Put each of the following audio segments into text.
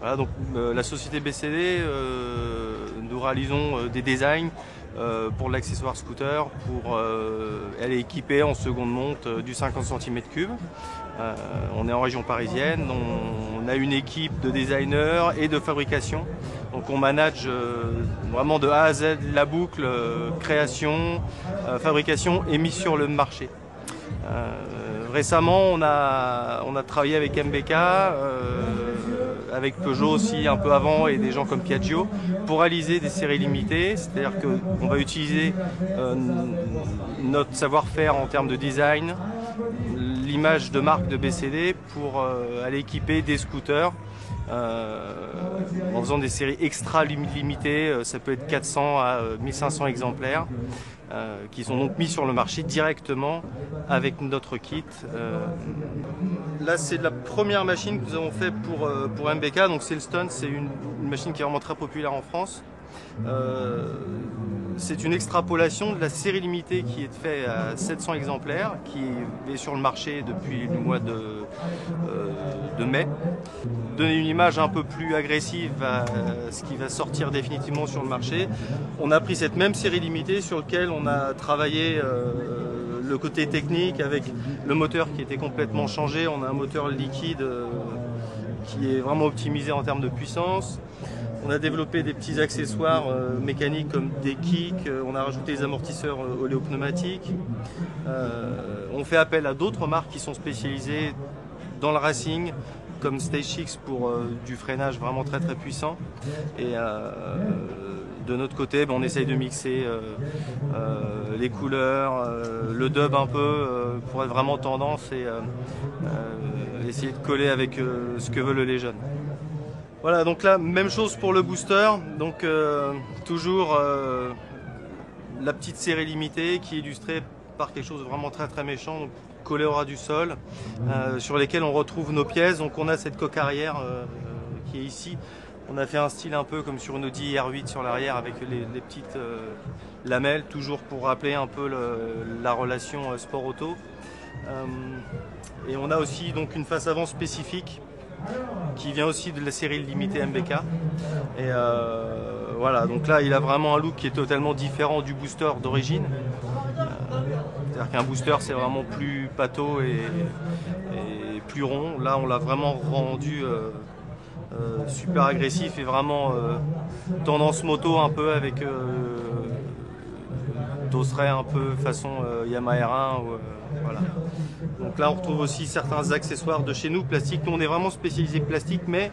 Voilà, donc la société BCD, nous réalisons des designs pour l'accessoire scooter. Elle est équipée en seconde monte du 50 cm3. On est en région parisienne, on a une équipe de designers et de fabrication. Donc on manage vraiment de A à Z la boucle, création, fabrication et mise sur le marché. Récemment, on a travaillé avec MBK, avec Peugeot aussi un peu avant et des gens comme Piaggio pour réaliser des séries limitées, c'est-à-dire qu'on va utiliser notre savoir-faire en termes de design, l'image de marque de BCD pour aller équiper des scooters en faisant des séries extra limitées, ça peut être 400 à 1500 exemplaires. Qui sont donc mis sur le marché directement avec notre kit. Là, c'est la première machine que nous avons fait pour MBK, donc c'est le Stunt, c'est une machine qui est vraiment très populaire en France. C'est une extrapolation de la série limitée qui est faite à 700 exemplaires, qui est sur le marché depuis le mois de mai. Donner une image un peu plus agressive à ce qui va sortir définitivement sur le marché. On a pris cette même série limitée sur laquelle on a travaillé le côté technique avec le moteur qui était complètement changé. On a un moteur liquide qui est vraiment optimisé en termes de puissance. On a développé des petits accessoires mécaniques comme des kicks, on a rajouté des amortisseurs oléopneumatiques. On fait appel à d'autres marques qui sont spécialisées dans le racing, comme StageX pour du freinage vraiment très très puissant. Et de notre côté, on essaye de mixer les couleurs, le dub un peu pour être vraiment tendance et essayer de coller avec ce que veulent les jeunes. Voilà, donc là, même chose pour le booster, donc toujours la petite série limitée qui est illustrée par quelque chose de vraiment très très méchant, donc collé au ras du sol, sur lesquels on retrouve nos pièces. Donc on a cette coque arrière qui est ici. On a fait un style un peu comme sur une Audi R8 sur l'arrière avec les petites lamelles, toujours pour rappeler un peu la relation sport-auto. Et on a aussi donc une face avant spécifique qui vient aussi de la série limitée MBK. Et voilà, donc là il a vraiment un look qui est totalement différent du booster d'origine. C'est-à-dire qu'un booster c'est vraiment plus pâteau et plus rond. Là on l'a vraiment rendu super agressif et vraiment tendance moto un peu avec d'osserait un peu façon Yamaha R1 voilà. Donc là on retrouve aussi certains accessoires de chez nous, plastique. Nous on est vraiment spécialisé plastique, mais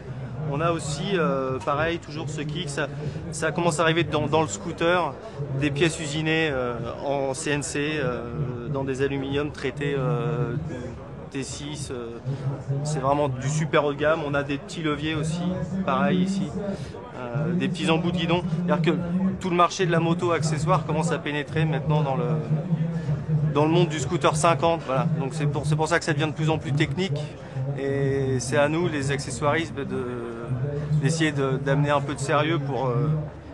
on a aussi pareil toujours ce kick, ça commence à arriver dans le scooter, des pièces usinées en CNC, dans des aluminiums traités T6, c'est vraiment du super haut de gamme. On a des petits leviers aussi, pareil ici, des petits embouts de guidon. C'est-à-dire que tout le marché de la moto accessoire commence à pénétrer maintenant dans le monde du scooter 50. Voilà. Donc c'est pour ça que ça devient de plus en plus technique. Et c'est à nous, les accessoiristes, d'essayer d'amener un peu de sérieux pour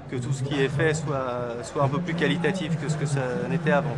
que tout ce qui est fait soit un peu plus qualitatif que ce que ça n'était avant.